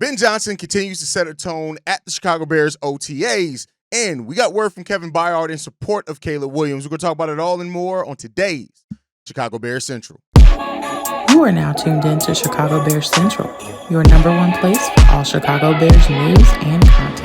Ben Johnson continues to set a tone at the Chicago Bears OTAs, and we got word from Kevin Byard in support of Caleb Williams. We're going to talk about it all and more on today's Chicago Bears Central. You are now tuned in to Chicago Bears Central, your number one place for all Chicago Bears news and content.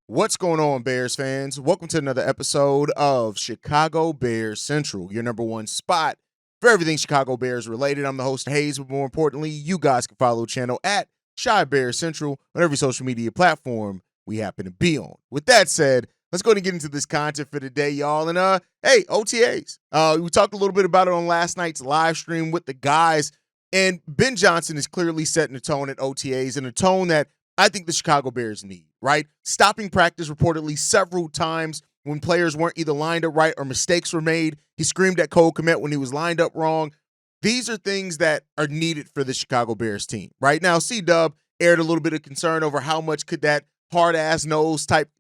What's going on, Bears fans? Welcome to another episode of Chicago Bears Central, your number one spot for everything Chicago Bears related. I'm the host, Hayes, but more importantly, you guys can follow the channel at Chi Bears Central on every social media platform we happen to be on. With that said, let's go ahead and get into this content for today, y'all. And hey, OTAs. We talked a little bit about it on last night's live stream with the guys, and Ben Johnson is clearly setting a tone at OTAs, and a tone that I think the Chicago Bears need, right? Stopping practice reportedly several times when players weren't either lined up right or mistakes were made. He screamed at Cole Kmet when he was lined up wrong. These are things that are needed for the Chicago Bears team, right? Now, C-Dub aired a little bit of concern over how much could that hard-ass nose type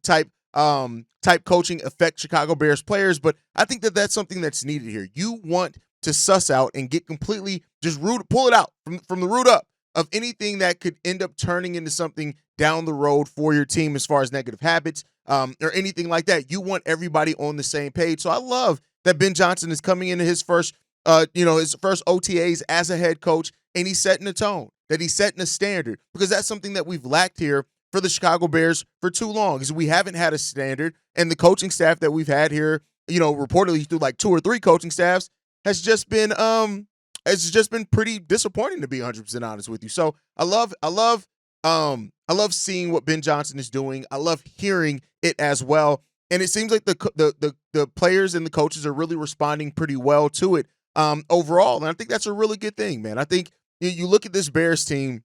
coaching affect Chicago Bears players, but I think that that's something that's needed here. You want to suss out and get completely just pull it out from the root up of anything that could end up turning into something down the road for your team as far as negative habits or anything like that. You want everybody on the same page. So I love that Ben Johnson is coming into his first OTAs as a head coach, and he's setting a tone, that he's setting a standard, because that's something that we've lacked here for the Chicago Bears for too long, because we haven't had a standard, and the coaching staff that we've had here, reportedly through like 2 or 3 coaching staffs, has just been pretty disappointing, to be 100% honest with you. So I love seeing what Ben Johnson is doing. I love hearing it as well, and it seems like the players and the coaches are really responding pretty well to it overall, and I think that's a really good thing, man. I think you look at this Bears team,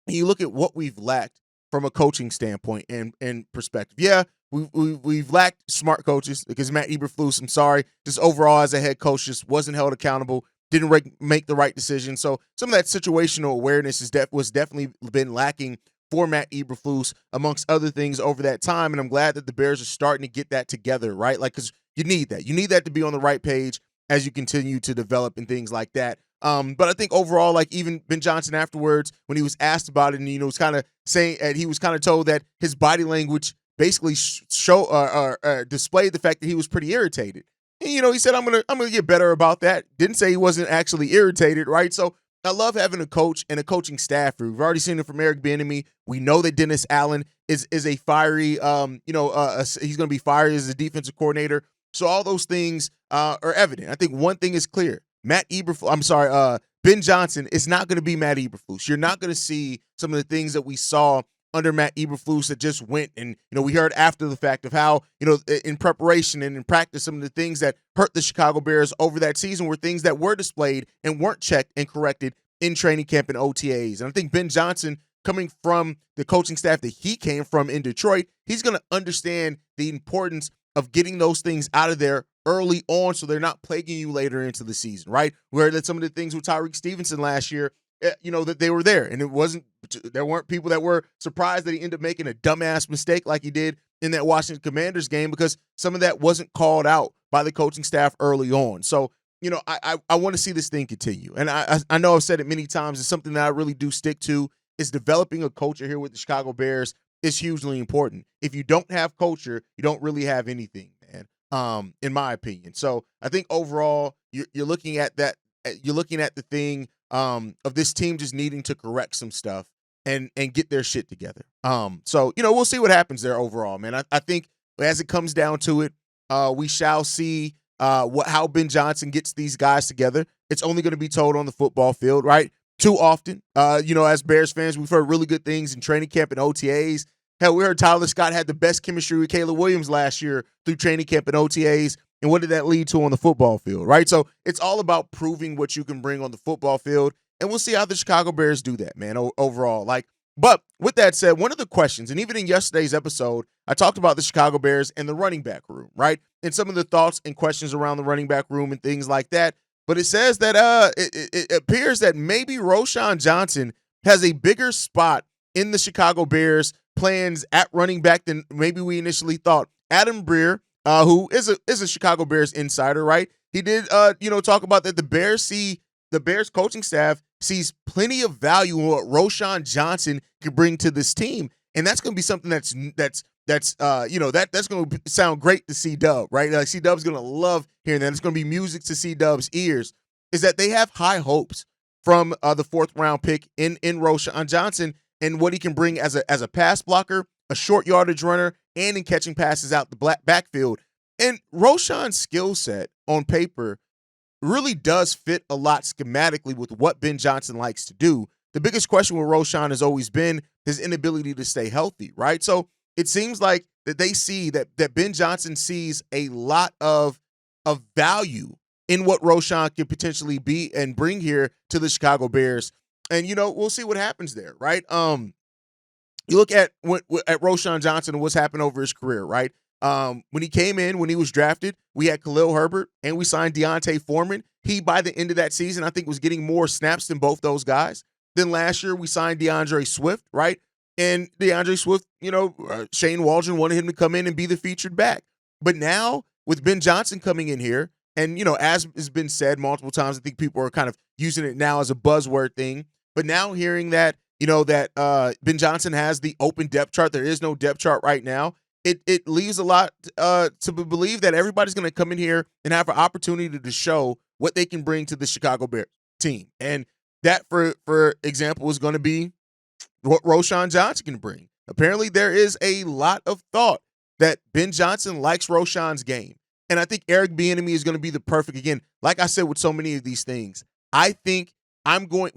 and you look at what we've lacked from a coaching standpoint and perspective. Yeah, we've lacked smart coaches, because Matt Eberflus, I'm sorry, just overall as a head coach, just wasn't held accountable. Didn't make the right decision. So some of that situational awareness was definitely been lacking for Matt Eberflus, amongst other things, over that time. And I'm glad that the Bears are starting to get that together, right? Like, because you need that. You need that to be on the right page as you continue to develop and things like that. But I think overall, like, even Ben Johnson afterwards, when he was asked about it, and was kind of saying, and he was kind of told that his body language basically displayed the fact that he was pretty irritated. And, he said, I'm gonna get better about that. Didn't say he wasn't actually irritated, right? So I love having a coach and a coaching staff. We've already seen it from Eric Bieniemy. We know that Dennis Allen is a fiery, he's going to be fiery as a defensive coordinator. So all those things are evident. I think one thing is clear: Ben Johnson is not going to be Matt Eberflus. You're not going to see some of the things that we saw under Matt Eberflus that just went, and we heard after the fact of how in preparation and in practice, some of the things that hurt the Chicago Bears over that season were things that were displayed and weren't checked and corrected in training camp and OTAs. And I think Ben Johnson, coming from the coaching staff that he came from in Detroit, he's going to understand the importance of getting those things out of there early on, so they're not plaguing you later into the season, right? We heard that some of the things with Tyreek Stevenson last year, that they were there, and there weren't people that were surprised that he ended up making a dumbass mistake like he did in that Washington Commanders game, because some of that wasn't called out by the coaching staff early on. So, I want to see this thing continue. And I know I've said it many times. It's something that I really do stick to, is developing a culture here with the Chicago Bears is hugely important. If you don't have culture, you don't really have anything, man, in my opinion. So I think overall, you're looking at that. You're looking at the thing of this team just needing to correct some stuff and get their shit together. So we'll see what happens there overall, man. I think as it comes down to it, we shall see how Ben Johnson gets these guys together. It's only going to be told on the football field, right? Too often, as Bears fans, we've heard really good things in training camp and OTAs. Hell, we heard Tyler Scott had the best chemistry with Caleb Williams last year through training camp and OTAs. And what did that lead to on the football field, right? So it's all about proving what you can bring on the football field. And we'll see how the Chicago Bears do that, man, overall. Like, But with that said, one of the questions, and even in yesterday's episode, I talked about the Chicago Bears and the running back room, right? And some of the thoughts and questions around the running back room and things like that. But it says that it appears that maybe Roschon Johnson has a bigger spot in the Chicago Bears plans at running back than maybe we initially thought. Adam Breer, who is a Chicago Bears insider, right? He did talk about that the Bears coaching staff sees plenty of value in what Roschon Johnson can bring to this team, and that's going to be something that's going to sound great to C-Dub, right? Like C-Dub's going to love hearing that. It's going to be music to C-Dub's ears. Is that they have high hopes from the 4th round pick in Roschon Johnson and what he can bring as a pass blocker, a short yardage runner, and in catching passes out the backfield. And Roschon's skill set on paper really does fit a lot schematically with what Ben Johnson likes to do. The biggest question with Roschon has always been his inability to stay healthy, right? So it seems like that they see that Ben Johnson sees a lot of value in what Roschon can potentially be and bring here to the Chicago Bears. And, we'll see what happens there, right? You look at Roschon Johnson and what's happened over his career, right? When he came in, when he was drafted, we had Khalil Herbert and we signed Deontay Foreman. He, by the end of that season, I think was getting more snaps than both those guys. Then last year we signed DeAndre Swift, right? And DeAndre Swift, Shane Waldron wanted him to come in and be the featured back. But now with Ben Johnson coming in here, and, as has been said multiple times, I think people are kind of using it now as a buzzword thing. But now hearing that, Ben Johnson has the open depth chart, there is no depth chart right now. It leaves a lot to believe that everybody's going to come in here and have an opportunity to show what they can bring to the Chicago Bears team. And that, for example, is going to be what Roschon Johnson can bring. Apparently, there is a lot of thought that Ben Johnson likes Roschon's game. And I think Eric Bieniemy is going to be the perfect, again, like I said with so many of these things, I am going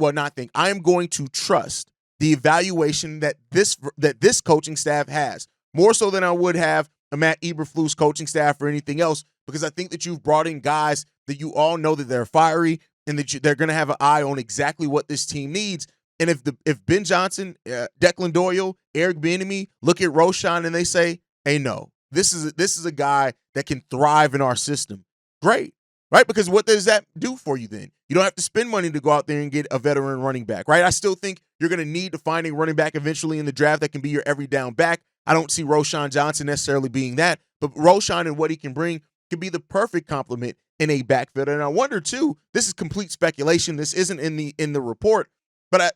to trust the evaluation that this coaching staff has, more so than I would have a Matt Eberflus coaching staff or anything else, because I think that you've brought in guys that you all know that they're fiery and that they're going to have an eye on exactly what this team needs. And if Ben Johnson, Declan Doyle, Eric Bieniemy look at Roschon and they say, hey, no, this is a guy that can thrive in our system, great, right? Because what does that do for you then? You don't have to spend money to go out there and get a veteran running back, right? I still think you're going to need to find a running back eventually in the draft that can be your every down back. I don't see Roschon Johnson necessarily being that, but Roschon and what he can bring can be the perfect complement in a backfield. And I wonder too, this is complete speculation. This isn't in the report, but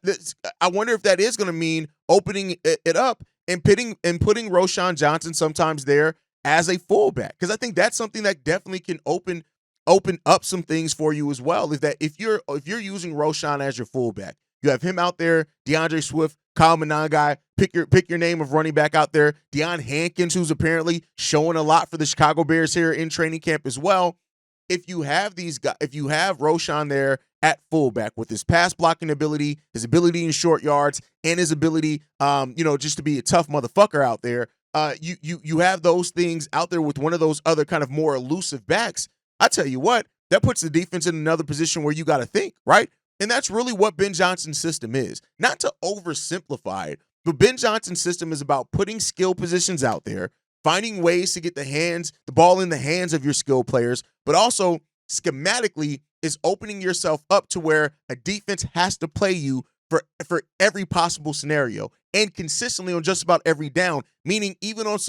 I wonder if that is going to mean opening it up and putting Roschon Johnson sometimes there as a fullback, because I think that's something that definitely can open up some things for you as well. Is that if you're using Roschon as your fullback, you have him out there, DeAndre Swift, Kyle Monangai, pick your name of running back out there, Deion Hankins, who's apparently showing a lot for the Chicago Bears here in training camp as well. If you have these guys, if you have Roschon there at fullback with his pass blocking ability, his ability in short yards, and his ability, just to be a tough motherfucker out there, you have those things out there with one of those other kind of more elusive backs. I tell you what, that puts the defense in another position where you got to think, right? And that's really what Ben Johnson's system is. Not to oversimplify it, but Ben Johnson's system is about putting skill positions out there, finding ways to get the ball in the hands of your skill players, but also schematically is opening yourself up to where a defense has to play you for every possible scenario and consistently on just about every down, meaning even on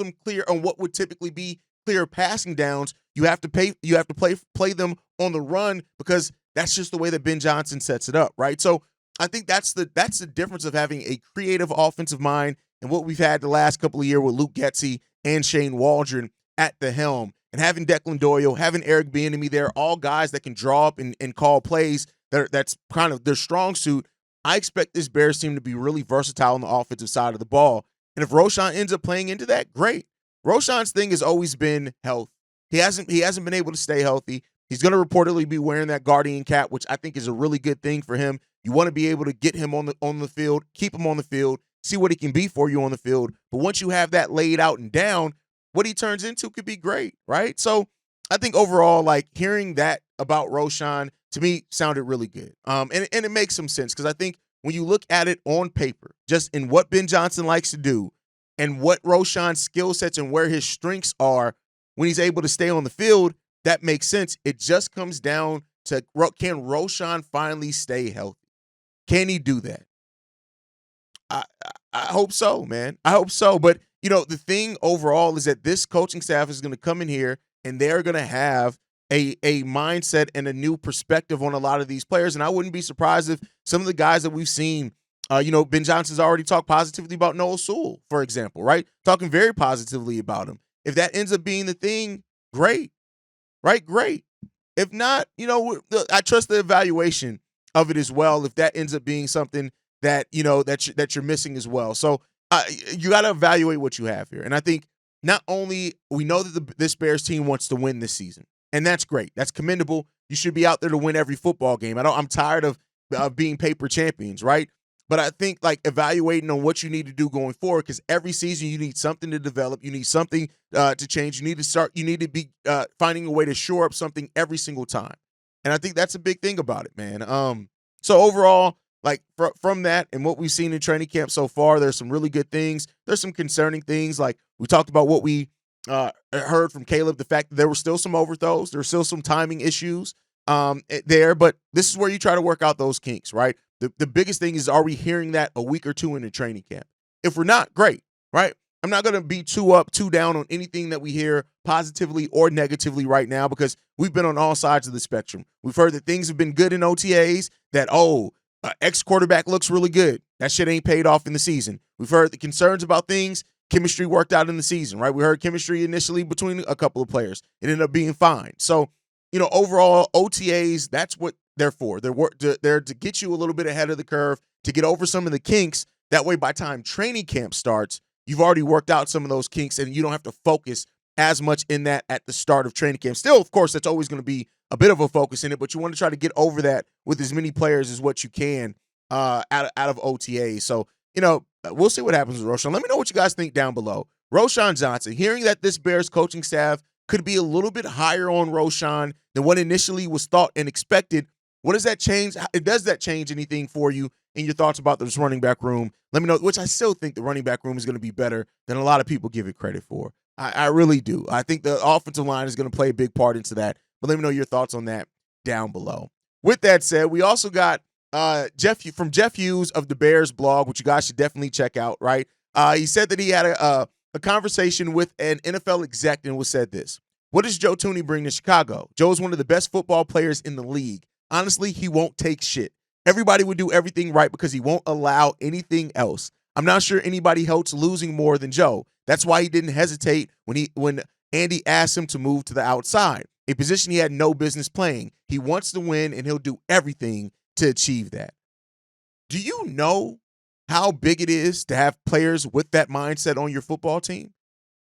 what would typically be clear passing downs, you have to play them on the run, because that's just the way that Ben Johnson sets it up, right? So I think that's the difference of having a creative offensive mind and what we've had the last couple of years with Luke Getsy and Shane Waldron at the helm, and having Declan Doyle, having Eric Bieniemy there, all guys that can draw up and call plays. That's kind of their strong suit. I expect this Bears team to be really versatile on the offensive side of the ball. And if Roschon ends up playing into that, great. Roschon's thing has always been health. He hasn't been able to stay healthy. He's going to reportedly be wearing that Guardian cap, which I think is a really good thing for him. You want to be able to get him on the field, keep him on the field, see what he can be for you on the field. But once you have that laid out and down, what he turns into could be great, right? So I think overall, like, hearing that about Roschon to me sounded really good. And it makes some sense, because I think when you look at it on paper, just in what Ben Johnson likes to do and what Roschon's skill sets and where his strengths are when he's able to stay on the field, that makes sense. It just comes down to, can Roschon finally stay healthy? Can he do that? I hope so, man. I hope so. But, the thing overall is that this coaching staff is going to come in here and they're going to have a mindset and a new perspective on a lot of these players. And I wouldn't be surprised if some of the guys that we've seen, Ben Johnson's already talked positively about Noah Sewell, for example, right? Talking very positively about him. If that ends up being the thing, great, right? Great. If not, I trust the evaluation of it as well. If that ends up being something that, that you're missing as well. So you got to evaluate what you have here. And I think not only we know that this Bears team wants to win this season, and that's great. That's commendable. You should be out there to win every football game. I'm tired of being paper champions, right? But I think evaluating on what you need to do going forward, because every season you need something to develop. You need something to change. You need to be finding a way to shore up something every single time. And I think that's a big thing about it, man. So overall, from that and what we've seen in training camp so far, there's some really good things. There's some concerning things. Like we talked about what we heard from Caleb, the fact that there were still some overthrows. There were still some timing issues there. But this is where you try to work out those kinks, right? The biggest thing is, are we hearing that a week or two into training camp? If we're not, great, right? I'm not going to be too up, too down on anything that we hear positively or negatively right now, because we've been on all sides of the spectrum. We've heard that things have been good in OTAs, that, ex-quarterback looks really good. That shit ain't paid off in the season. We've heard the concerns about things. Chemistry worked out in the season, right? We heard chemistry initially between a couple of players. It ended up being fine. So, overall, OTAs, that's what they're for. They're to get you a little bit ahead of the curve, to get over some of the kinks. That way, by time training camp starts, you've already worked out some of those kinks, and you don't have to focus as much in that at the start of training camp. Still, of course, that's always going to be a bit of a focus in it, but you want to try to get over that with as many players as what you can out of OTAs. So, we'll see what happens with Roschon. Let me know what you guys think down below. Roschon Johnson, hearing that this Bears coaching staff could be a little bit higher on Roschon than what initially was thought and expected, what does that change? Does that change anything for you in your thoughts about this running back room? Let me know, which I still think the running back room is going to be better than a lot of people give it credit for. I really do. I think the offensive line is going to play a big part into that. But let me know your thoughts on that down below. With that said, we also got Jeff Hughes of the Bears blog, which you guys should definitely check out, right? He said that he had a conversation with an NFL exec and said this: "What does Joe Thuney bring to Chicago? Joe is one of the best football players in the league. Honestly, he won't take shit. Everybody would do everything right because he won't allow anything else. I'm not sure anybody hates losing more than Joe. That's why he didn't hesitate when Andy asked him to move to the outside, a position he had no business playing. He wants to win, and he'll do everything to achieve that." Do you know how big it is to have players with that mindset on your football team?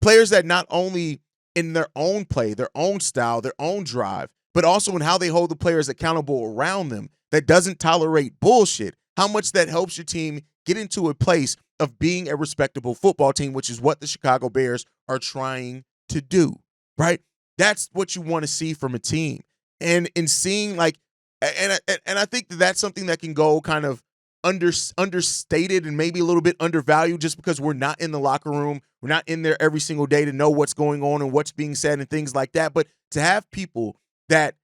Players that not only in their own play, their own style, their own drive, but also in how they hold the players accountable around them, that doesn't tolerate bullshit. How much that helps your team get into a place of being a respectable football team, which is what the Chicago Bears are trying to do, right? That's what you want to see from a team. And in seeing and I think that that's something that can go kind of understated and maybe a little bit undervalued, just because we're not in the locker room. We're not in there every single day to know what's going on and what's being said and things like that. But to have people that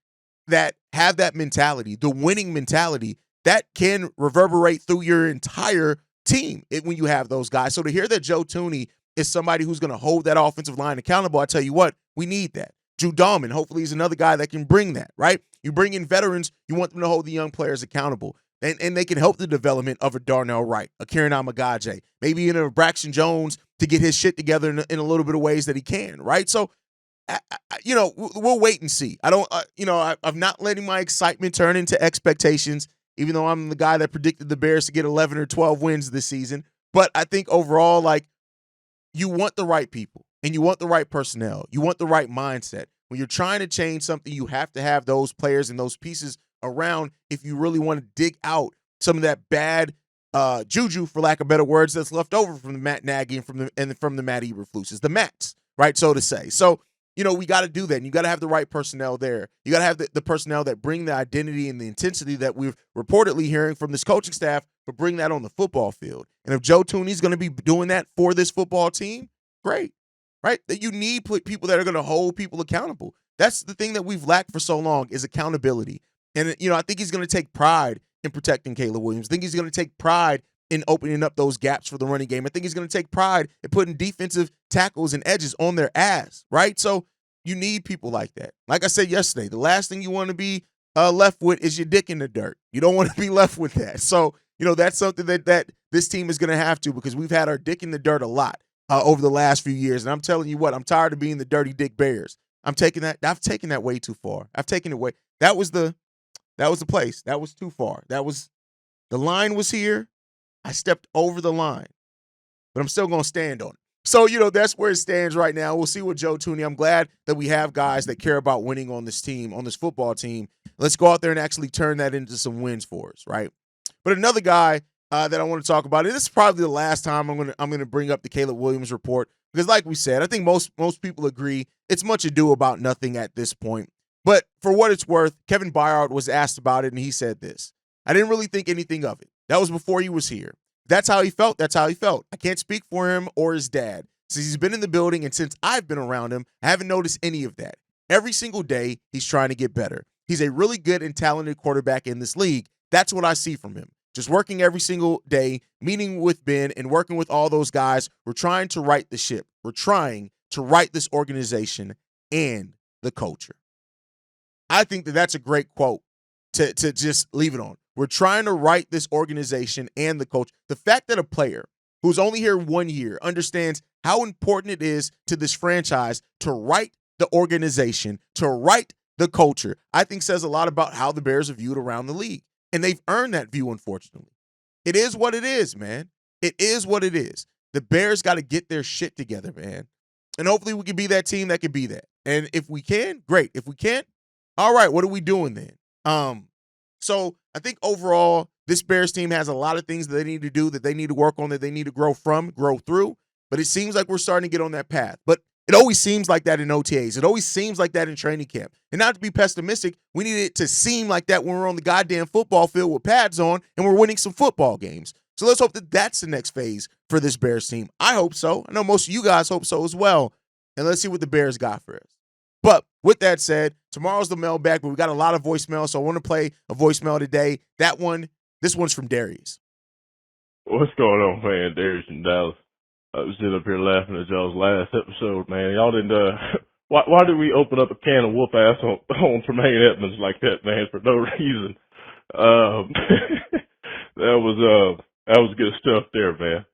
have that mentality, the winning mentality, that can reverberate through your entire team when you have those guys. So to hear that Joe Thuney is somebody who's going to hold that offensive line accountable, I tell you what, we need that. Drew Dahlman, hopefully, is another guy that can bring that, right? You bring in veterans, you want them to hold the young players accountable. And they can help the development of a Darnell Wright, a Kieran Amagaje, maybe even a Braxton Jones to get his shit together in a little bit of ways that he can, right? So, we'll wait and see. I don't, I'm not letting my excitement turn into expectations, even though I'm the guy that predicted the Bears to get 11 or 12 wins this season. But I think overall, you want the right people and you want the right personnel. You want the right mindset. When you're trying to change something, you have to have those players and those pieces around if you really want to dig out some of that bad juju, for lack of better words, that's left over from the Matt Nagy and from the Matt Eberfluses, the Mats, right, so to say. So we got to do that. And you got to have the right personnel there. You got to have the personnel that bring the identity and the intensity that we've reportedly hearing from this coaching staff, but bring that on the football field. And if Joe Thuney's going to be doing that for this football team, great, right? That you need people that are going to hold people accountable. That's the thing that we've lacked for so long is accountability. And, I think he's going to take pride in protecting Caleb Williams. I think he's going to take pride in opening up those gaps for the running game. I think he's going to take pride in putting defensive tackles and edges on their ass, right? So you need people like that. Like I said yesterday, the last thing you want to be left with is your dick in the dirt. You don't want to be left with that. So, that's something that this team is going to have to, because we've had our dick in the dirt a lot over the last few years. And I'm telling you what, I'm tired of being the dirty dick Bears. I've taken that way too far. I've taken it way. That was the place. That was too far. The line was here. I stepped over the line, but I'm still going to stand on it. So, that's where it stands right now. We'll see what Joe Thuney. I'm glad that we have guys that care about winning on this team, on this football team. Let's go out there and actually turn that into some wins for us, right? But another guy that I want to talk about, and this is probably the last time I'm going to bring up the Caleb Williams report, because like we said, I think most people agree it's much ado about nothing at this point. But for what it's worth, Kevin Byard was asked about it, and he said this: I didn't really think anything of it. That was before he was here. That's how he felt. That's how he felt. I can't speak for him or his dad. Since he's been in the building and since I've been around him, I haven't noticed any of that. Every single day, he's trying to get better. He's a really good and talented quarterback in this league. That's what I see from him. Just working every single day, meeting with Ben and working with all those guys. We're trying to right the ship. We're trying to right this organization and the culture. I think that that's a great quote to just leave it on. We're trying to right this organization and the coach. The fact that a player who's only here 1 year understands how important it is to this franchise to right the organization, to right the culture, I think says a lot about how the Bears are viewed around the league. And they've earned that view, unfortunately. It is what it is, man. It is what it is. The Bears got to get their shit together, man. And hopefully we can be that team that can be that. And if we can, great. If we can't, all right, what are we doing then? So I think overall, this Bears team has a lot of things that they need to do, that they need to work on, that they need to grow through. But it seems like we're starting to get on that path. But it always seems like that in OTAs. It always seems like that in training camp. And not to be pessimistic, we need it to seem like that when we're on the goddamn football field with pads on and we're winning some football games. So let's hope that that's the next phase for this Bears team. I hope so. I know most of you guys hope so as well. And let's see what the Bears got for us. But with that said, tomorrow's the mailbag, but we got a lot of voicemail, so I want to play a voicemail today. This one's from Darius. What's going on, man? Darius in Dallas. I was sitting up here laughing at y'all's last episode, man. Y'all didn't, why did we open up a can of whoop ass on Tremaine Edmonds like that, man, for no reason? That was good stuff there, man.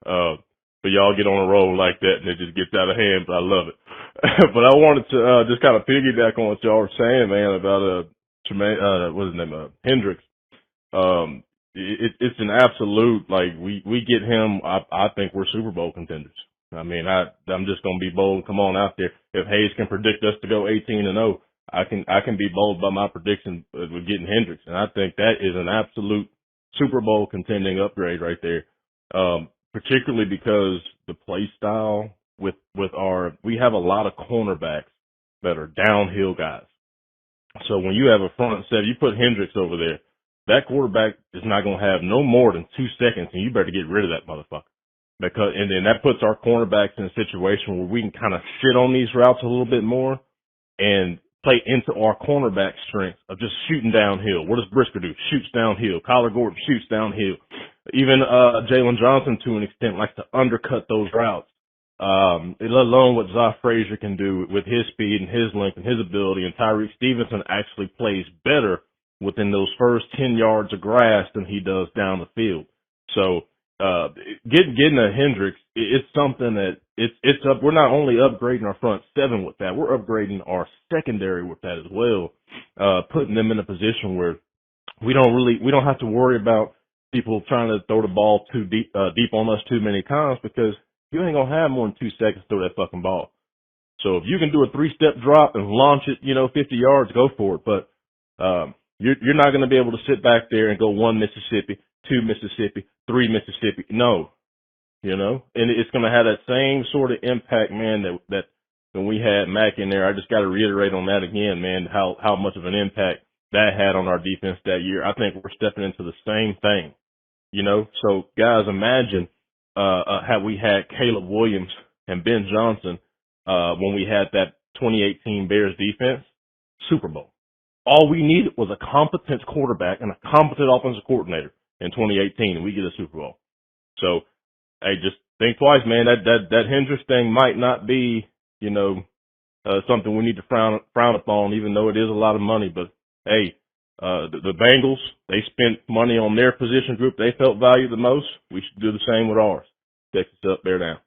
But y'all get on a roll like that and it just gets out of hand, but I love it. But I wanted to just kind of piggyback on what y'all were saying, man, about Tremaine, what's his name, Hendricks. It's an absolute, like, we get him, I think we're Super Bowl contenders. I mean, I'm just gonna be bold. Come on out there. If Hayes can predict us to go 18-0, I can be bold by my prediction with getting Hendricks, and I think that is an absolute Super Bowl contending upgrade right there. Particularly because the play style we have a lot of cornerbacks that are downhill guys. So when you have a front seven, you put Hendricks over there, that quarterback is not going to have no more than 2 seconds, and you better get rid of that motherfucker. And then that puts our cornerbacks in a situation where we can kind of sit on these routes a little bit more and play into our cornerback strengths of just shooting downhill. What does Brisker do? Shoots downhill. Kyler Gordon shoots downhill. Even Jalen Johnson, to an extent, likes to undercut those routes. Let alone what Zoff Frazier can do with his speed and his length and his ability. And Tyreek Stevenson actually plays better within those first 10 yards of grass than he does down the field. So getting a Hendricks, it's something that it's up. We're not only upgrading our front seven with that, we're upgrading our secondary with that as well, putting them in a position where we don't have to worry about people trying to throw the ball too deep on us too many times, because you ain't gonna have more than 2 seconds to throw that fucking ball. So if you can do a 3-step drop and launch it, 50 yards, go for it. But you're not gonna be able to sit back there and go 1 Mississippi, 2 Mississippi, 3 Mississippi. No, and it's gonna have that same sort of impact, man. That when we had Mack in there. I just got to reiterate on that again, man, how much of an impact that had on our defense that year. I think we're stepping into the same thing, you know? So guys, imagine, had we had Caleb Williams and Ben Johnson, when we had that 2018 Bears defense, Super Bowl. All we needed was a competent quarterback and a competent offensive coordinator in 2018, and we get a Super Bowl. So, hey, just think twice, man. That Hendricks thing might not be, you know, something we need to frown upon, even though it is a lot of money. But hey, the Bengals, they spent money on their position group they felt valued the most. We should do the same with ours. Texas up, bear down.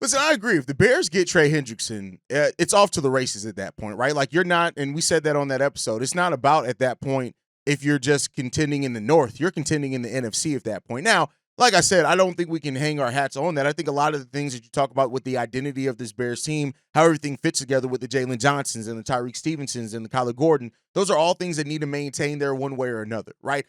Listen, I agree. If the Bears get Trey Hendrickson, it's off to the races at that point, right? Like, you're not, and we said that on that episode, it's not about at that point if you're just contending in the North. You're contending in the NFC at that point. Now, like I said, I don't think we can hang our hats on that. I think a lot of the things that you talk about with the identity of this Bears team, how everything fits together with the Jalen Johnsons and the Tyreek Stevensons and the Kyler Gordon, those are all things that need to maintain there one way or another, right?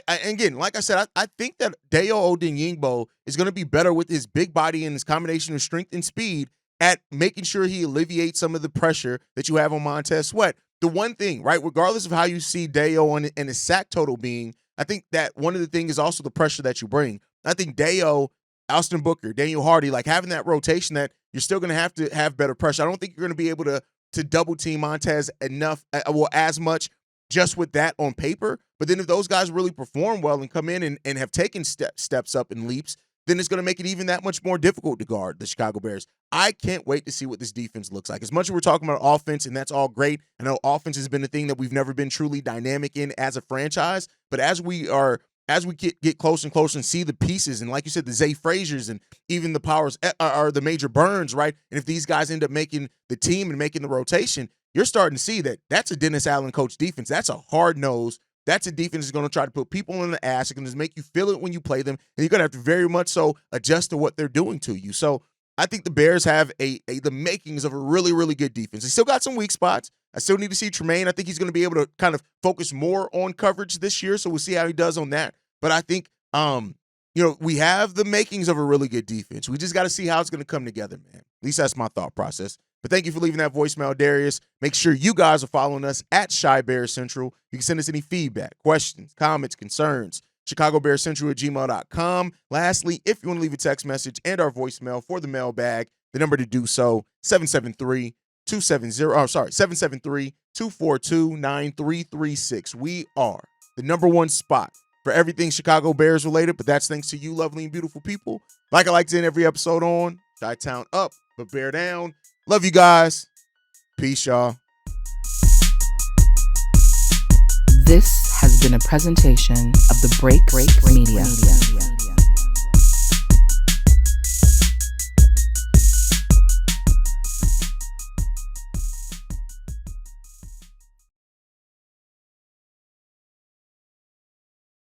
Again, like I said, I think that Dayo Odeyingbo is going to be better with his big body and his combination of strength and speed at making sure he alleviates some of the pressure that you have on Montez Sweat. The one thing, right, regardless of how you see Dayo and his sack total being, I think that one of the things is also the pressure that you bring. I think Dayo, Austin Booker, Daniel Hardy, like having that rotation that you're still going to have better pressure. I don't think you're going to be able to double team Montez enough, as much just with that on paper. But then if those guys really perform well and come in and have taken steps up and leaps, then it's going to make it even that much more difficult to guard the Chicago Bears. I can't wait to see what this defense looks like. As much as we're talking about offense, and that's all great, I know offense has been a thing that we've never been truly dynamic in as a franchise, but as we get close and close and see the pieces, and like you said, the Zay Frazier's and even the Powers are the Major Burns, right? And if these guys end up making the team and making the rotation, you're starting to see that that's a Dennis Allen coach defense. That's a hard nose. That's a defense that's going to try to put people in the ass. It's going to make you feel it when you play them, and you're going to have to very much so adjust to what they're doing to you. So I think the Bears have the makings of a really, really good defense. They still got some weak spots. I still need to see Tremaine. I think he's going to be able to kind of focus more on coverage this year, so we'll see how he does on that. But I think, we have the makings of a really good defense. We just got to see how it's going to come together, man. At least that's my thought process. But thank you for leaving that voicemail, Darius. Make sure you guys are following us at Shy Bears Central. You can send us any feedback, questions, comments, concerns, ChicagoBearsCentral@gmail.com. Lastly, if you want to leave a text message and our voicemail for the mailbag, the number to do so, 773-242-9336. We are the number one spot for everything Chicago Bears related, but that's thanks to you, lovely and beautiful people. Like I like to end every episode on, Chi-Town up, but bear down. Love you guys. Peace, y'all. This has been a presentation of the Break Media.